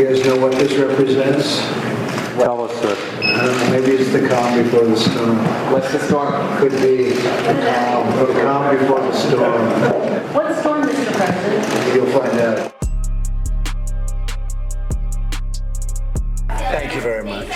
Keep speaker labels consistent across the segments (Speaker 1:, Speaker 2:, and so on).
Speaker 1: you guys know what this represents?
Speaker 2: Tell us, sir.
Speaker 1: I don't know, maybe it's the calm before the storm.
Speaker 2: What's the storm?
Speaker 1: Could be the calm before the storm.
Speaker 3: What storm, Mr. President?
Speaker 1: You'll find out. Thank you very much.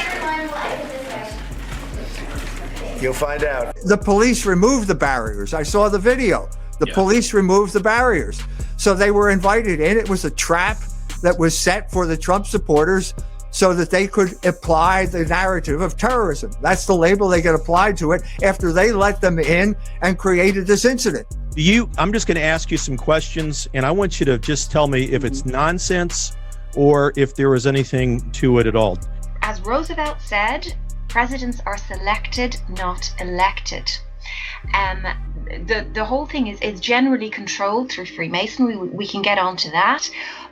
Speaker 1: You'll find out.
Speaker 4: The police removed the barriers. I saw the video. The police removed the barriers. So they were invited in. It was a trap that was set for the Trump supporters so that they could apply the narrative of terrorism. That's the label they get applied to it after they let them in and created this incident.
Speaker 5: I'm just going to ask you some questions, and I want you to just tell me if it's nonsense or if there was anything to it at all.
Speaker 6: As Roosevelt said, presidents are selected, not elected. The whole thing is generally controlled through Freemasonry. We can get onto that.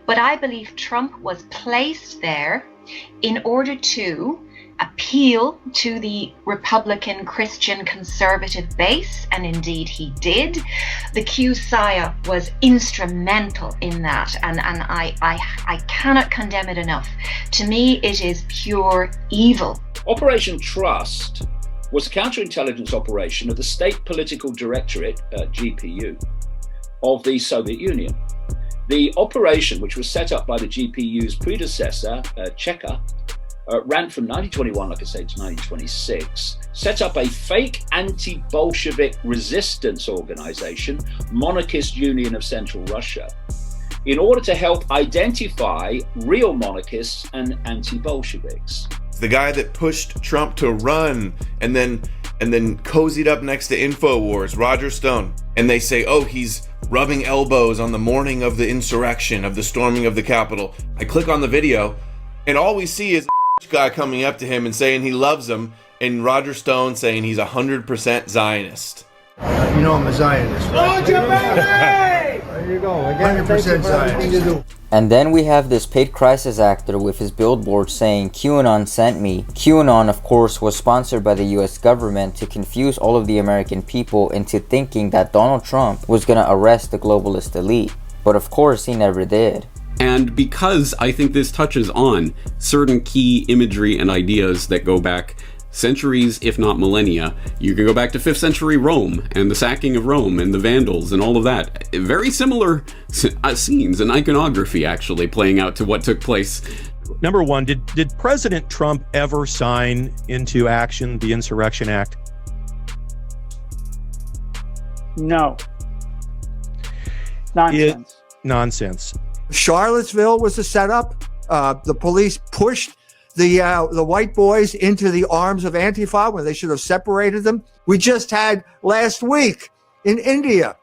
Speaker 6: But I believe Trump was placed there in order to appeal to the Republican Christian conservative base, and indeed he did. The PSYOP was instrumental in that, and I cannot condemn it enough. To me, it is pure evil.
Speaker 7: Operation Trust was a counterintelligence operation of the State Political Directorate, GPU, of the Soviet Union. The operation, which was set up by the GPU's predecessor, Cheka, ran from 1921, like I say, to 1926, set up a fake anti-Bolshevik resistance organization, Monarchist Union of Central Russia, in order to help identify real monarchists and anti-Bolsheviks.
Speaker 8: The guy that pushed Trump to run and then cozied up next to InfoWars, Roger Stone, and they say, oh, he's rubbing elbows on the morning of the insurrection, of the storming of the Capitol. I click on the video, and all we see is a guy coming up to him and saying he loves him, and Roger Stone saying he's 100% Zionist.
Speaker 1: You know I'm a Zionist, right? There you go. 100% Zionist.
Speaker 2: And then we have this paid crisis actor with his billboard saying QAnon sent me. QAnon, of course, was sponsored by the US government to confuse all of the American people into thinking that Donald Trump was gonna arrest the globalist elite. But of course, he never did.
Speaker 9: And because I think this touches on certain key imagery and ideas that go back centuries, if not millennia. You can go back to 5th century Rome and the sacking of Rome and the Vandals and all of that. Very similar scenes and iconography actually playing out to what took place.
Speaker 5: Number one, did President Trump ever sign into action the Insurrection Act?
Speaker 10: No. Nonsense.
Speaker 5: Nonsense.
Speaker 4: Charlottesville was a setup. The police pushed the white boys into the arms of Antifa when they should have separated them. We just had last week in India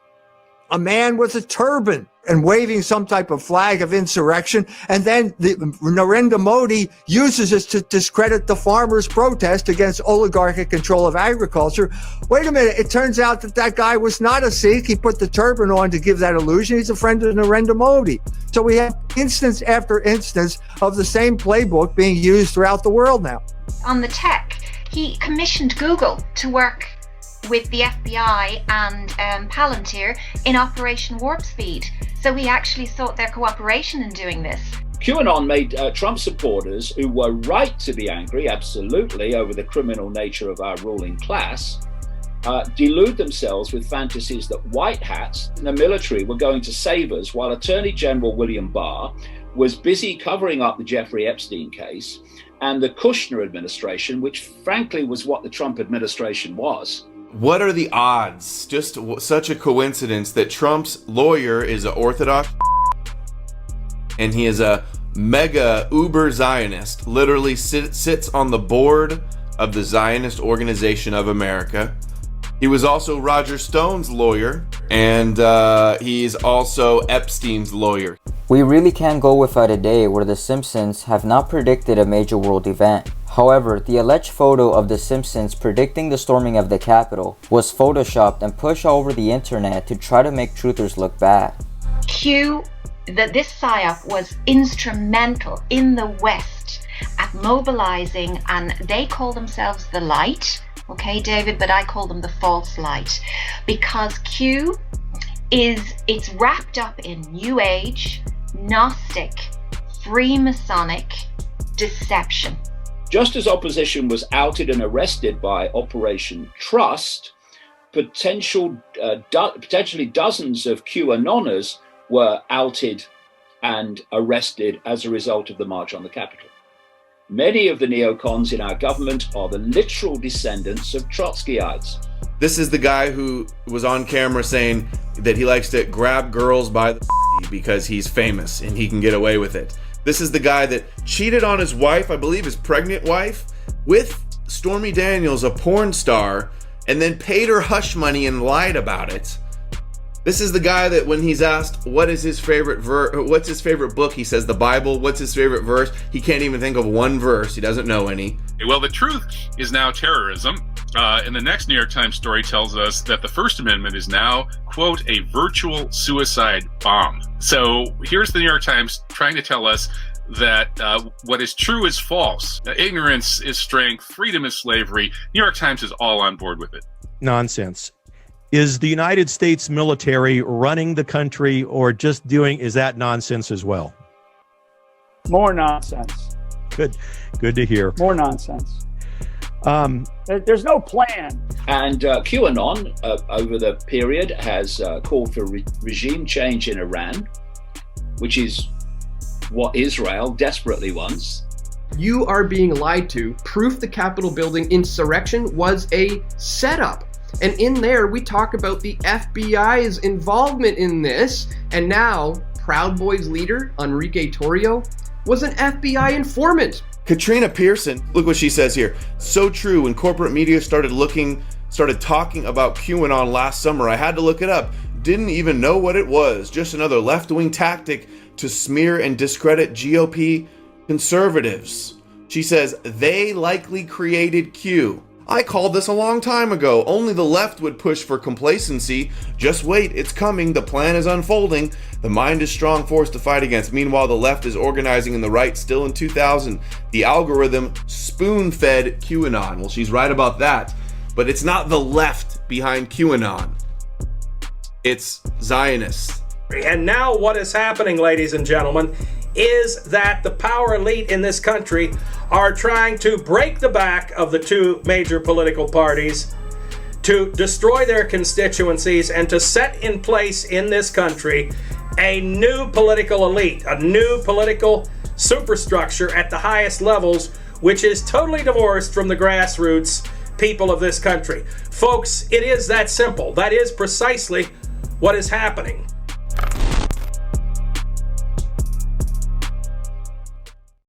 Speaker 4: a man with a turban and waving some type of flag of insurrection, and then Narendra Modi uses this to discredit the farmers' protest against oligarchic control of agriculture. Wait a minute, it turns out that guy was not a Sikh. He put the turban on to give that illusion. He's a friend of Narendra Modi. So we have instance after instance of the same playbook being used throughout the world now.
Speaker 6: On the tech, he commissioned Google to work with the FBI and Palantir in Operation Warp Speed. So we actually sought their cooperation in doing this.
Speaker 7: QAnon made Trump supporters, who were right to be angry, absolutely, over the criminal nature of our ruling class, delude themselves with fantasies that white hats in the military were going to save us, while Attorney General William Barr was busy covering up the Jeffrey Epstein case and the Kushner administration, which frankly was what the Trump administration was.
Speaker 8: What are the odds? Just such a coincidence that Trump's lawyer is an Orthodox and he is a mega uber Zionist, literally sits on the board of the Zionist Organization of America. He was also Roger Stone's lawyer, and he's also Epstein's lawyer.
Speaker 2: We really can't go without a day where the Simpsons have not predicted a major world event. However, the alleged photo of the Simpsons predicting the storming of the Capitol was photoshopped and pushed all over the internet to try to make truthers look bad.
Speaker 6: This PSYOP was instrumental in the West at mobilizing, and they call themselves the light. Okay, David, but I call them the false light, because it's wrapped up in New Age, Gnostic, Freemasonic deception.
Speaker 7: Just as opposition was outed and arrested by Operation Trust, potentially dozens of QAnoners were outed and arrested as a result of the March on the Capitol. Many of the neocons in our government are the literal descendants of Trotskyites.
Speaker 8: This is the guy who was on camera saying that he likes to grab girls by the because he's famous and he can get away with it. This is the guy that cheated on his wife, I believe his pregnant wife, with Stormy Daniels, a porn star, and then paid her hush money and lied about it. This is the guy that when he's asked what is his favorite what's his favorite book, he says the Bible. What's his favorite verse? He can't even think of one verse. He doesn't know any.
Speaker 10: Well, the truth is now terrorism. And the next New York Times story tells us that the First Amendment is now, quote, a virtual suicide bomb. So here's the New York Times trying to tell us that what is true is false. Ignorance is strength. Freedom is slavery. New York Times is all on board with it.
Speaker 5: Nonsense. Is the United States military running the country or just is that nonsense as well?
Speaker 11: More nonsense.
Speaker 5: Good to hear.
Speaker 11: More nonsense. There's no plan.
Speaker 7: And QAnon, over the period, has called for regime change in Iran, which is what Israel desperately wants.
Speaker 12: You are being lied to. Proof the Capitol building insurrection was a setup. And in there, we talk about the FBI's involvement in this. And now, Proud Boys leader, Enrique Torrio, was an FBI informant.
Speaker 8: Katrina Pearson, look what she says here. So true, when corporate media started talking about QAnon last summer, I had to look it up. Didn't even know what it was. Just another left-wing tactic to smear and discredit GOP conservatives. She says, they likely created Q. I called this a long time ago. Only the left would push for complacency. Just wait, it's coming. The plan is unfolding. The mind is strong force to fight against. Meanwhile, the left is organizing in the right still in 2000. The algorithm spoon-fed QAnon. Well, she's right about that. But it's not the left behind QAnon. It's Zionists.
Speaker 13: And now what is happening, ladies and gentlemen, is that the power elite in this country are trying to break the back of the two major political parties, to destroy their constituencies, and to set in place in this country a new political elite, a new political superstructure at the highest levels, which is totally divorced from the grassroots people of this country. Folks, it is that simple. That is precisely what is happening.